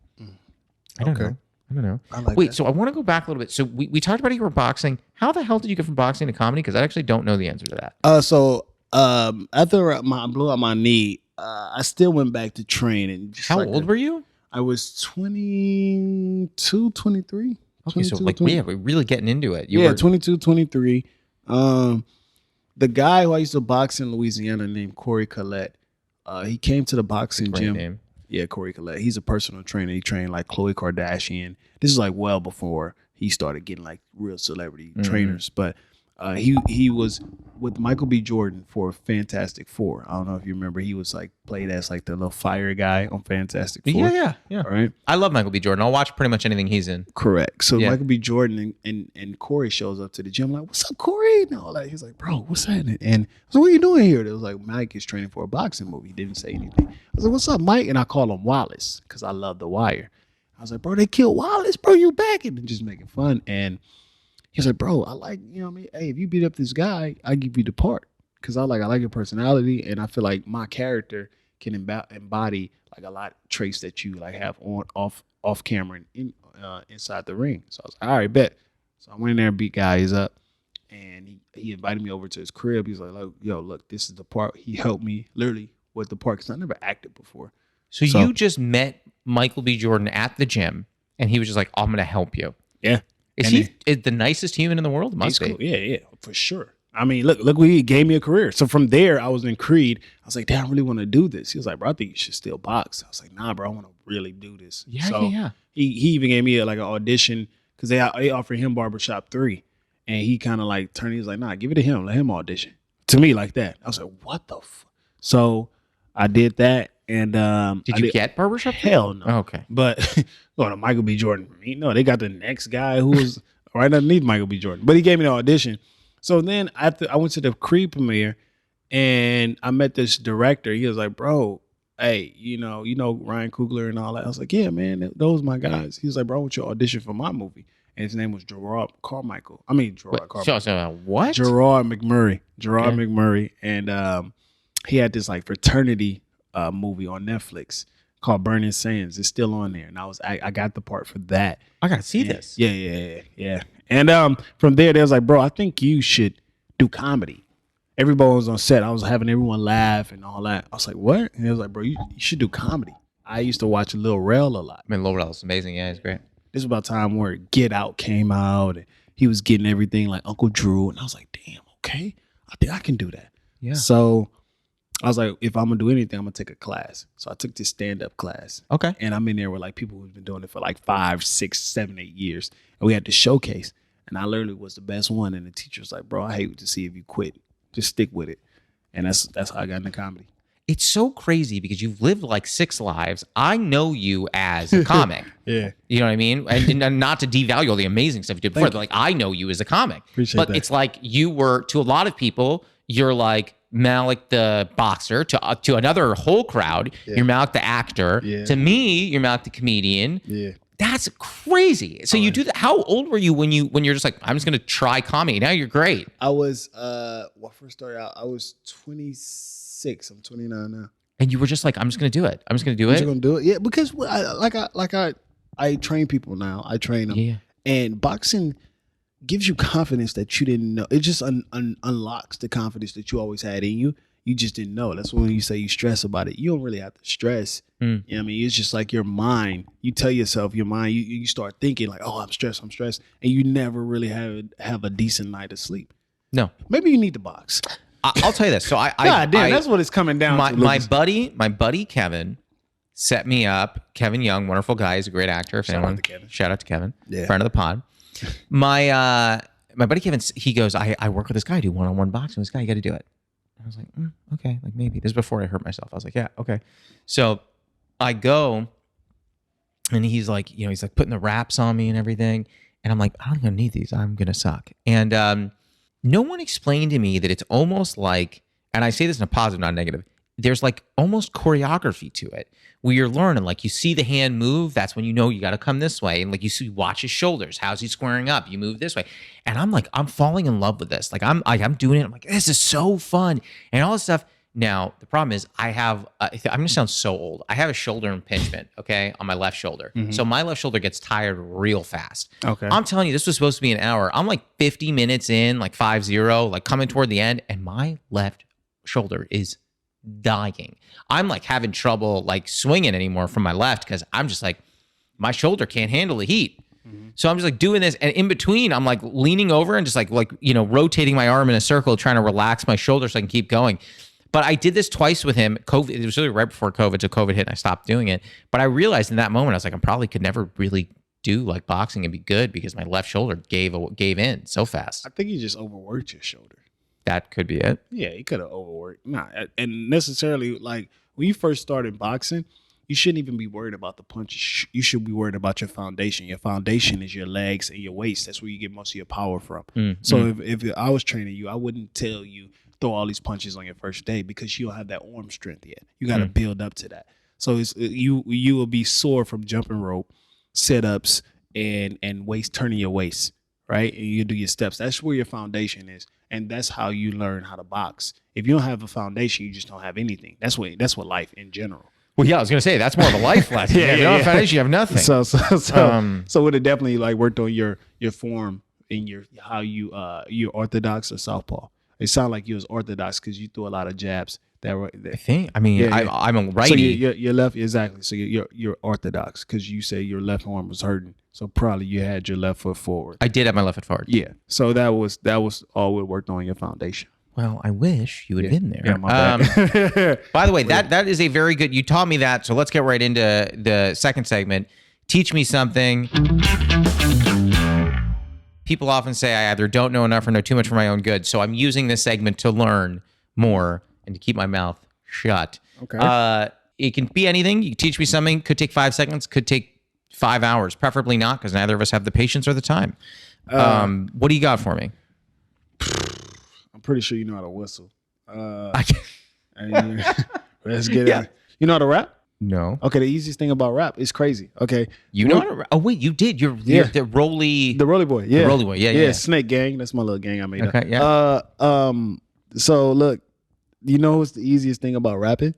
I don't know. Wait, so I want to go back a little bit. So we talked about you were boxing. How the hell did you get from boxing to comedy? Because I actually don't know the answer to that. So after I blew out my knee, I still went back to training. How old were you? I was 22, 23. Okay, so like, we're really getting into it. You were 22, 23. The guy who I used to box in Louisiana named Corey Collette, he came to the boxing gym. Name. Yeah, Corey Collette. He's a personal trainer. He trained like Khloe Kardashian. This is like well before he started getting like real celebrity trainers. But he was with Michael B. Jordan for Fantastic Four. I don't know if you remember. He was like played as like the little fire guy on Fantastic Four. Yeah. Right. I love Michael B. Jordan. I'll watch pretty much anything he's in. Correct. So Michael B. Jordan and Corey shows up to the gym. I'm like, what's up, Corey? And all that. He's like, bro, what's happening? And so what are you doing here? It was like, Mike is training for a boxing movie. He didn't say anything. I was like, what's up, Mike? And I call him Wallace because I love The Wire. I was like, bro, they killed Wallace. Bro, you back? And just making fun. And he's like, bro, I like, you know what I mean? Hey, if you beat up this guy, I give you the part. Because I like your personality. And I feel like my character can embody like a lot of traits that you like have on, off camera and inside the ring. So I was like, all right, bet. So I went in there and beat guys up. And he invited me over to his crib. He's like, yo, look, this is the part. He helped me literally with the part because I never acted before. So you just met Michael B. Jordan at the gym, and he was just like, I'm going to help you. Yeah. Is he the nicest human in the world? Must be. Cool. Yeah, for sure. I mean, look what he gave me a career. So from there, I was in Creed. I was like, damn, I really want to do this. He was like, bro, I think you should still box. I was like, nah, bro, I want to really do this. Yeah. He even gave me like an audition because they offered him Barbershop 3. And he kind of like turned, he was like, nah, give it to him. Let him audition. To me like that. I was like, what the fuck? So I did that. And did you get Barbershop? Hell no. Oh, okay. But going to Michael B. Jordan, no, they got the next guy who was right underneath Michael B. Jordan. But he gave me the audition. So then after I went to the Creed premiere and I met this director. He was like, bro, hey, you know Ryan Coogler and all that. I was like, yeah, man, those my guys. He was like, bro, I want you to audition for my movie. And his name was Gerard Carmichael. What? Gerard McMurray. McMurray. And he had this like fraternity movie on Netflix called Burning Sands. It's still on there. And I got the part for that. I gotta see this. Yeah. And from there, they was like, bro, I think you should do comedy. Everybody was on set. I was having everyone laugh and all that. I was like, what? And he was like, bro, you should do comedy. I used to watch Lil Rel a lot. I mean, Lil Rel is amazing. Yeah, he's great. This was about time where Get Out came out and he was getting everything like Uncle Drew. And I was like, damn, okay. I think I can do that. Yeah. So I was like, if I'm going to do anything, I'm going to take a class. So I took this stand-up class. Okay. And I'm in there with like people who've been doing it for like 5, 6, 7, 8 years. And we had to showcase. And I literally was the best one. And the teacher was like, bro, I hate to see if you quit. Just stick with it. And that's how I got into comedy. It's so crazy because you've lived like 6 lives. I know you as a comic. Yeah. You know what I mean? And not to devalue all the amazing stuff you did before. Like, I know you as a comic. Appreciate that. It's like you were, to a lot of people, you're like Malik the boxer. To another whole crowd, you're Malik the actor. Yeah. To me, you're Malik the comedian. Yeah. That's crazy. So you do that. How old were you when you're just like, I'm just going to try comedy? Now you're great. I was, when I first started out, I was 26. I'm 29 now. And you were just like, I'm just going to do it. I'm just going to do it. I'm just going to do it. Yeah, because I train people now. I train them. Yeah. And boxing gives you confidence that you didn't know. It just unlocks the confidence that you always had in you. You just didn't know. That's when you say you stress about it. You don't really have to stress. You know what I mean? It's just like your mind. You tell yourself, your mind, you start thinking like, oh, I'm stressed. And you never really have a decent night of sleep. No. Maybe you need to box. I'll tell you this. So that's what it's coming down to. My buddy Kevin set me up. Kevin Young, wonderful guy. He's a great actor. Shout out to Kevin. Yeah. Friend of the pod. My buddy Kevin, he goes, I work with this guy, do one-on-one boxing with this guy. You got to do it. I was like, okay, like maybe. This is before I hurt myself. I was like, yeah, okay. So I go, and he's like, he's like putting the wraps on me and everything. And I'm like, I'm going to need these. I'm going to suck. And no one explained to me that it's almost like, and I say this in a positive, not negative, there's like almost choreography to it where you're learning, like you see the hand move. That's when you know you got to come this way. And like you watch his shoulders. How's he squaring up? You move this way. And I'm like, I'm falling in love with this. Like I'm doing it. I'm like, this is so fun. And all this stuff. Now, the problem is I'm going to sound so old. I have a shoulder impingement, okay, on my left shoulder. Mm-hmm. So my left shoulder gets tired real fast. Okay. I'm telling you, this was supposed to be an hour. I'm like 50 minutes in, like 5-0, like coming toward the end. And my left shoulder is dying. I'm like having trouble like swinging anymore from my left because I'm just like, my shoulder can't handle the heat. So I'm just like doing this, and in between, I'm like leaning over and just like rotating my arm in a circle, trying to relax my shoulder so I can keep going. But I did this twice with him. COVID, it was really right before COVID, so COVID hit and I stopped doing it. But I realized in that moment, I was like, I probably could never really do like boxing and be good because my left shoulder gave in so fast. I think you just overworked your shoulder. That could be it. Yeah, you could have overworked. Nah, and necessarily like when you first started boxing, you shouldn't even be worried about the punches. You should be worried about your foundation. Your foundation is your legs and your waist. That's where you get most of your power from. So if I was training you, I wouldn't tell you throw all these punches on your first day because you don't have that arm strength yet. You got to build up to that. So you will be sore from jumping rope, sit-ups, and waist turning your waist, right? And you do your steps. That's where your foundation is, and that's how you learn how to box. If you don't have a foundation, you just don't have anything. That's what life in general. Well, yeah, I was gonna say that's more of a life lesson. If you don't have foundation, you have nothing. So would it definitely like worked on your form and how you're orthodox or southpaw? It sounded like you was orthodox because you threw a lot of jabs. I think. I mean, I'm a righty. So your left, exactly. So you're orthodox because you say your left arm was hurting. So probably you had your left foot forward. I did have my left foot forward. Yeah. So that was all it worked on your foundation. Well, I wish you would have been there. Yeah, my bad. By the way, that is a very good. You taught me that. So let's get right into the second segment. Teach me something. People often say I either don't know enough or know too much for my own good. So I'm using this segment to learn more and to keep my mouth shut. Okay. It can be anything. You can teach me something. Could take 5 seconds. Could take 5 hours. Preferably not, because neither of us have the patience or the time. What do you got for me? I'm pretty sure you know how to whistle. Let's get it. You know how to rap? No. Okay, the easiest thing about rap is crazy. Okay. You know how to rap? Oh, wait, you did. You're the Rolly. The Rolly Boy. Yeah. The Rolly Boy. Yeah. Snake Gang. That's my little gang I made up. Okay, yeah. So look, you know what's the easiest thing about rapping?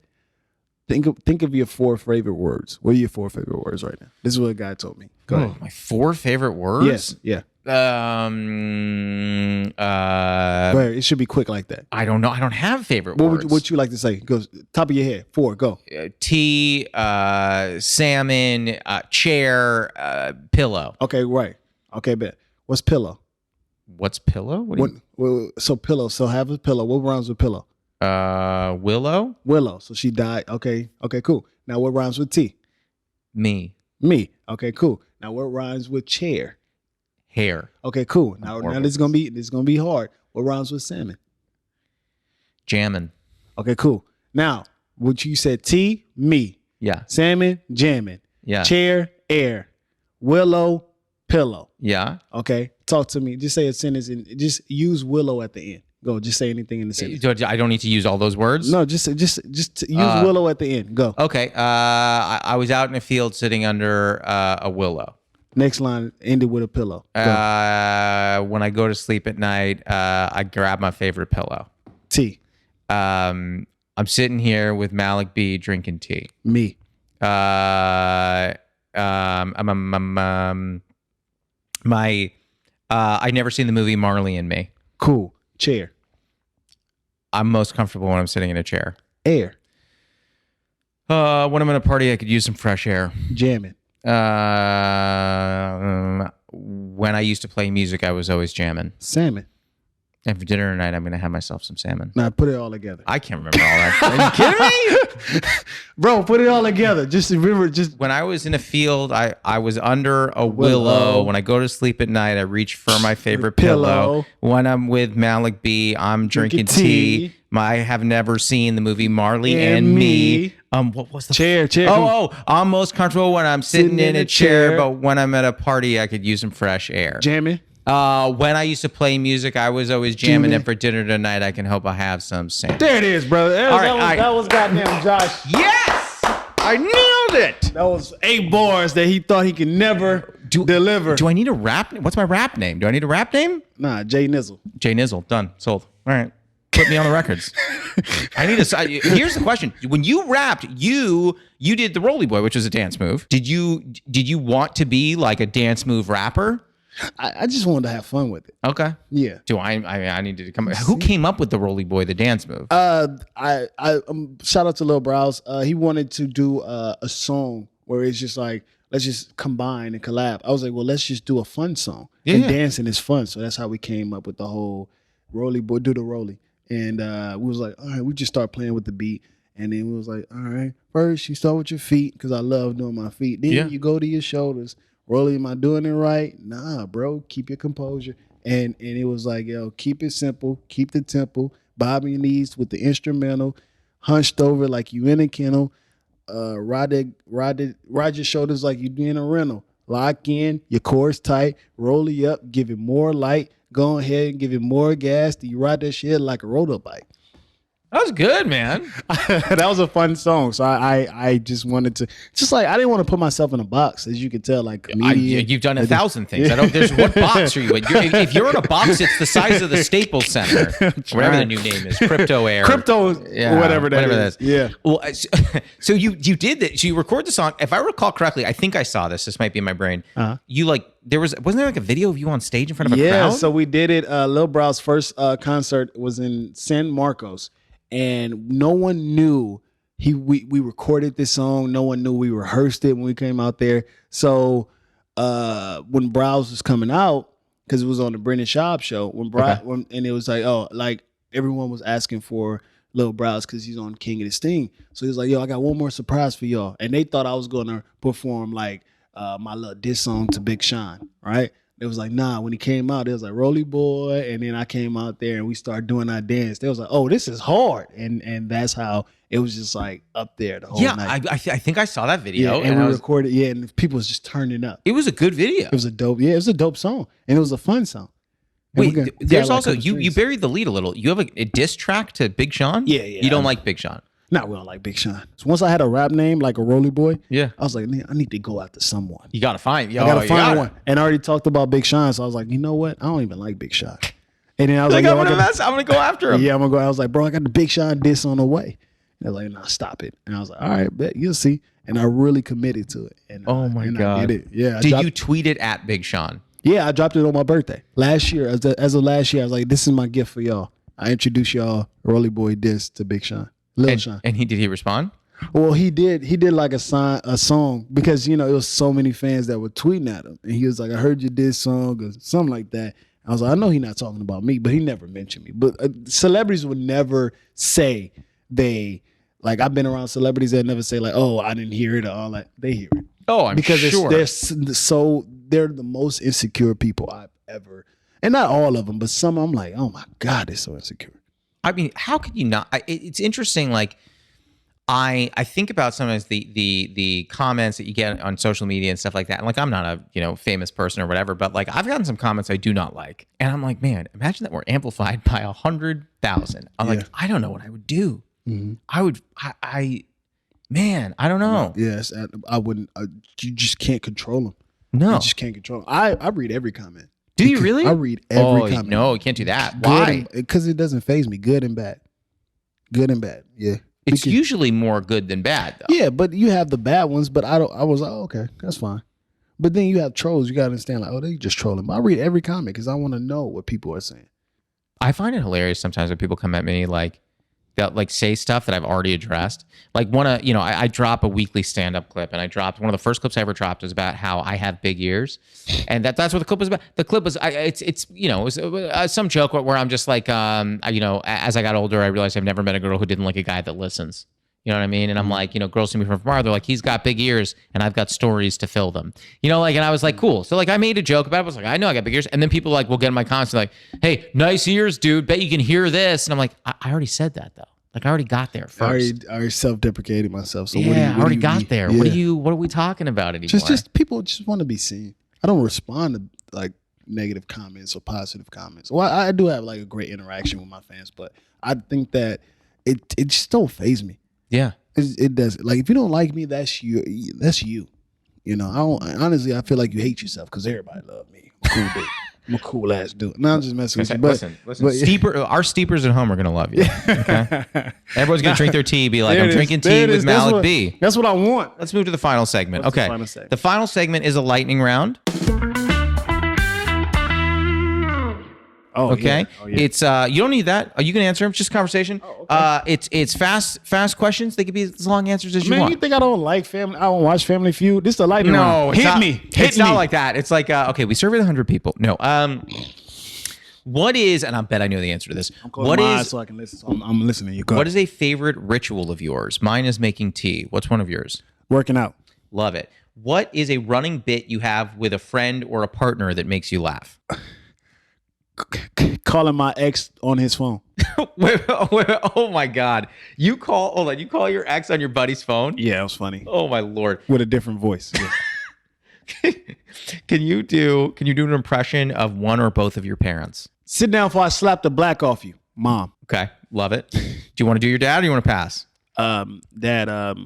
Think of your 4 favorite words. What are your 4 favorite words right now? This is what a guy told me. Go ahead. My 4 favorite words? Yes. Yeah. Go ahead. It should be quick like that. I don't know. I don't have favorite words. What would you like to say? Go top of your head. 4. Go. Tea, salmon, chair, pillow. Okay, right. Okay, bet. What's pillow? What's pillow? So pillow. So have a pillow. What rhymes with pillow? Willow. Willow. So she died. Okay, cool. Now what rhymes with tea? Me. Okay, cool. Now what rhymes with chair? Hair. Okay, cool. Now this is gonna be hard. What rhymes with salmon? Jammin'. Okay, cool. Now, what you said, tea, me. Yeah. Salmon, jamming. Yeah. Chair, air. Willow, pillow. Yeah. Okay. Talk to me. Just say a sentence and just use willow at the end. Go. Just say anything in the sentence. I don't need to use all those words? No, just use willow at the end. Go. Okay. I was out in a field sitting under a willow. Next line ended with a pillow. When I go to sleep at night, I grab my favorite pillow. Tea. I'm sitting here with Malik B drinking tea. Me. I never seen the movie Marley and Me. Cool. Chair. I'm most comfortable when I'm sitting in a chair. Air. When I'm at a party, I could use some fresh air. Jamming. When I used to play music, I was always jamming. Salmon. And for dinner tonight, I'm going to have myself some salmon. Now put it all together. I can't remember all that. Are you kidding me? Bro, put it all together. Just remember, when I was in a field, I was under a willow. When I go to sleep at night, I reach for my favorite pillow. When I'm with Malik B, I'm drinking tea. I have never seen the movie Marley and Me. What was the chair? I'm most comfortable when I'm sitting in a chair, but when I'm at a party, I could use some fresh air. Jamming. When I used to play music, I was always jamming. And for dinner tonight, I can hope I have some salmon. There it is, bro. That was goddamn Josh. Yes! I nailed it! That was 8 bars that he thought he could never deliver. Do I need a rap? What's my rap name? Do I need a rap name? Nah, Jay Nizzle. Jay Nizzle. Done. Sold. All right. Put me on the records. I need a. Here's the question: when you rapped, you did the Rolly Boy, which was a dance move. Did you want to be like a dance move rapper? I just wanted to have fun with it. Okay. Yeah. I needed to come. Who came up with the Roly Boy, the dance move? Shout out to Lil Browse. He wanted to do a song where it's just like, let's just combine and collab. I was like, well, let's just do a fun song. And dancing is fun. So that's how we came up with the whole Roly Boy, do the Roly. And we was like, all right, we just start playing with the beat. And then we was like, all right, first you start with your feet because I love doing my feet. Then you go to your shoulders. Roly, am I doing it right? Nah, bro, keep your composure. And it was like, yo, keep it simple, keep the tempo, bob your knees with the instrumental, hunched over like you in a kennel, ride your shoulders like you in a rental. Lock in, your core is tight, roll it up, give it more light, go ahead and give it more gas. You ride that shit like a rotor bike. That was good, man. That was a fun song. So I just wanted to, just like, I didn't want to put myself in a box, as you can tell, like comedian. You've done 1,000 things. There's what box are you in? If you're in a box, it's the size of the Staples Center, whatever the new name is, Crypto Air. Whatever that is. Yeah. Well, so you did that. So you record the song. If I recall correctly, I think I saw this. This might be in my brain. You wasn't there like a video of you on stage in front of a crowd? Yeah, so we did it. Lil Brow's first concert was in San Marcos. And no one knew we recorded this song. No one knew we rehearsed it when we came out there. So when Browse was coming out, because it was on the Brendan Schaub show, and it was like, oh, like everyone was asking for Lil Browse because he's on King of the Sting. So he was like, yo, I got one more surprise for y'all. And they thought I was gonna perform like my little diss song to Big Sean, right? It was like, nah, when he came out, it was like Roly Boy. And then I came out there and we started doing our dance. They was like, oh, this is hard. And that's how it was just like up there the whole night. I think I saw that video. Yeah, and we recorded, and people was just turning up. It was a good video. It was a dope song. And it was a fun song. And wait, there's also, you buried the lead a little. You have a diss track to Big Sean? Yeah. You don't like Big Sean? No, we don't like Big Sean. So once I had a rap name like a Roly Boy, I was like, man, I need to go after someone. You gotta find. I gotta find one. And I already talked about Big Sean, so I was like, you know what? I don't even like Big Sean. And then I was like, I'm gonna go after him. Yeah, I'm gonna go. I was like, bro, I got the Big Sean diss on the way. And I was like, nah, stop it. And I was like, all right, bet you'll see. And I really committed to it. And oh my God, I did it. Yeah. Did you tweet it at Big Sean? Yeah, I dropped it on my birthday last year. As of last year, I was like, this is my gift for y'all. I introduced y'all Roly Boy diss to Big Sean. Sean. And did he respond? Well, he did like a song because, it was so many fans that were tweeting at him. And he was like, I heard you did song or something like that. I was like, I know he's not talking about me, but he never mentioned me. But celebrities would never say like, I've been around celebrities that never say like, oh, I didn't hear it or all that. They hear it. Oh, I'm because sure. They're the most insecure people I've ever, and not all of them, but some I'm like, oh my God, they're so insecure. I mean, how could you not? It's interesting. Like, I think about sometimes the comments that you get on social media and stuff like that. And like, I'm not a famous person or whatever, but like I've gotten some comments I do not like, and I'm like, man, imagine that were amplified by 100,000. I'm like, I don't know what I would do. Mm-hmm. I don't know. Yes, I wouldn't. You just can't control them. No, you just can't control them. I read every comment. Do you really? I read every comment. No, you can't do that. Why? Because it doesn't faze me. Good and bad. Good and bad. Yeah. It's usually more good than bad, though. Yeah, but you have the bad ones. But I was like, okay, that's fine. But then you have trolls. You gotta understand, like, oh, they just trolling. But I read every comment because I want to know what people are saying. I find it hilarious sometimes when people come at me like that, like say stuff that I've already addressed. Like I drop a weekly stand-up clip, and I dropped one of the first clips I ever dropped was about how I have big ears, and that's what the clip was about. The clip was it was some joke where I'm just like as I got older, I realized I've never met a girl who didn't like a guy that listens. You know what I mean? And I'm like, girls see me from afar. They're like, he's got big ears, and I've got stories to fill them. And I was like, cool. So like, I made a joke about it. I was like, I know I got big ears. And then people like will get in my comments like, hey, nice ears, dude. Bet you can hear this. And I'm like, I already said that though. Like I already got there first. I already self-deprecated myself. So yeah, I already got there. Yeah. What are we talking about anymore? Just people just want to be seen. I don't respond to like negative comments or positive comments. Well, I do have like a great interaction with my fans, but I think that it just don't faze me. Yeah, it doesn't. Like if you don't like me, that's you. That's you. Honestly, I feel like you hate yourself because everybody love me. I'm cool dude. I'm a cool ass dude. No, I'm just messing with you. Listen. Our steepers at home are gonna love you. Okay, everyone's gonna drink their tea. Be like, I'm drinking tea with Malik B. That's what I want. Let's move to the final segment. Okay, the final segment is a lightning round. Oh, okay. Yeah. Oh, yeah. It's you don't need that. You can answer them. It's just conversation. Oh, okay. It's fast questions. They can be as long answers as you Man, want. you think I don't like family? I don't watch Family Feud. This is the lightning No, round. it's Hit not, me. It's not like that. It's like okay, we surveyed 100 people. No. What is, and I bet I know the answer to this. What is so I can listen? So I'm listening. You go. What is a favorite ritual of yours? Mine is making tea. What's one of yours? Working out. Love it. What is a running bit you have with a friend or a partner that makes you laugh? Calling my ex on his phone. wait, oh my God. You call your ex on your buddy's phone? Yeah, it was funny. Oh my Lord. With a different voice. Yeah. Can you do an impression of one or both of your parents? Sit down before I slap the black off you, Mom. Okay, love it. Do you want to do your dad or you want to pass? Dad,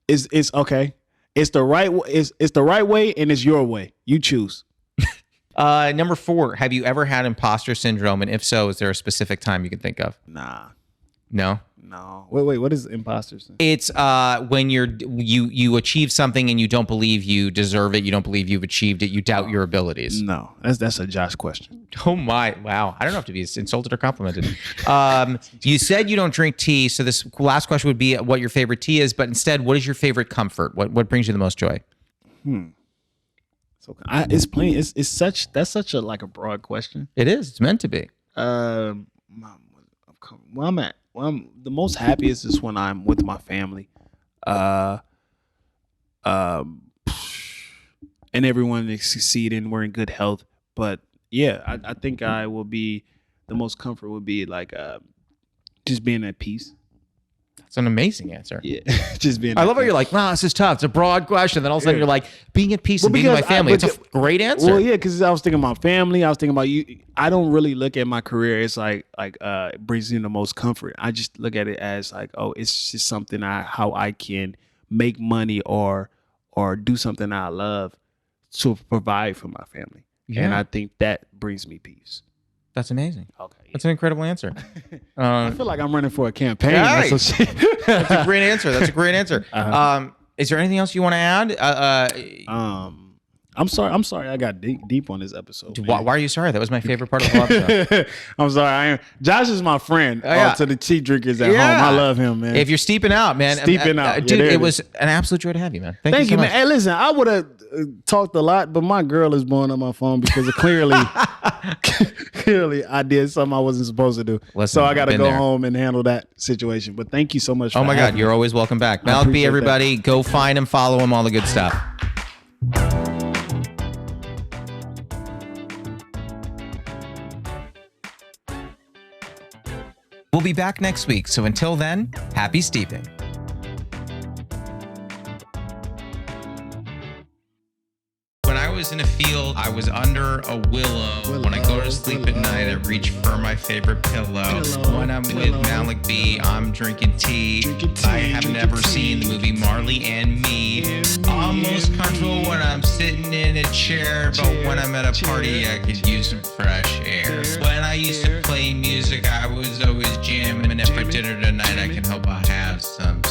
it's okay. It's the right way and it's your way. You choose. Number 4, have you ever had imposter syndrome? And if so, is there a specific time you can think of? Nah. No? No. Wait, what is imposter syndrome? It's when you achieve something and you don't believe you deserve it, you don't believe you've achieved it, you doubt your abilities. No. That's a Josh question. Oh my, wow. I don't know if to be insulted or complimented. You said you don't drink tea, so this last question would be what your favorite tea is, but instead, what is your favorite comfort? What brings you the most joy? So it's plain. That's such a like a broad question. It is. It's meant to be. I'm the most happiest is when I'm with my family, and everyone is succeeding. We're in good health. But yeah, I think I will be the most comfort would be like just being at peace. That's an amazing answer. Yeah, just being. I love how you're like, wow, this is tough. It's a broad question. Then all of a sudden you're like, being at peace and being with my family. It's a great answer. Well, yeah, because I was thinking about family. I was thinking about you. I don't really look at my career as like it brings me the most comfort. I just look at it as like, oh, it's just something how I can make money or do something I love to provide for my family. Yeah. And I think that brings me peace. That's amazing. Okay. Yeah. That's an incredible answer. I feel like I'm running for a campaign. Right. That's a great answer. That's a great answer. Is there anything else you want to add? I'm sorry. I got deep on this episode. Why are you sorry? That was my favorite part of the episode. I'm sorry. Josh is my friend. To the tea drinkers at home, I love him, man. If you're steeping out, man, dude, it was an absolute joy to have you, man. Thank you, man. Hey, listen, I would have talked a lot, but my girl is blowing up my phone because clearly I did something I wasn't supposed to do. Listen, so I got to go home and handle that situation. But thank you so much. Oh my God, you're always welcome back. Malik B, everybody, go find him, follow him, all the good stuff. We'll be back next week, so until then, happy steeping. When I was in a field, I was under a willow. When I go to sleep at night, I reach for my favorite pillow. When I'm with Malik B, I'm drinking tea. I have never seen the movie Marley and Me. Almost comfortable when I'm sitting in a chair, but when I'm at a party, I could use some fresh air. When I used to play music, I was always jamming, and if for dinner tonight, I can hope I have some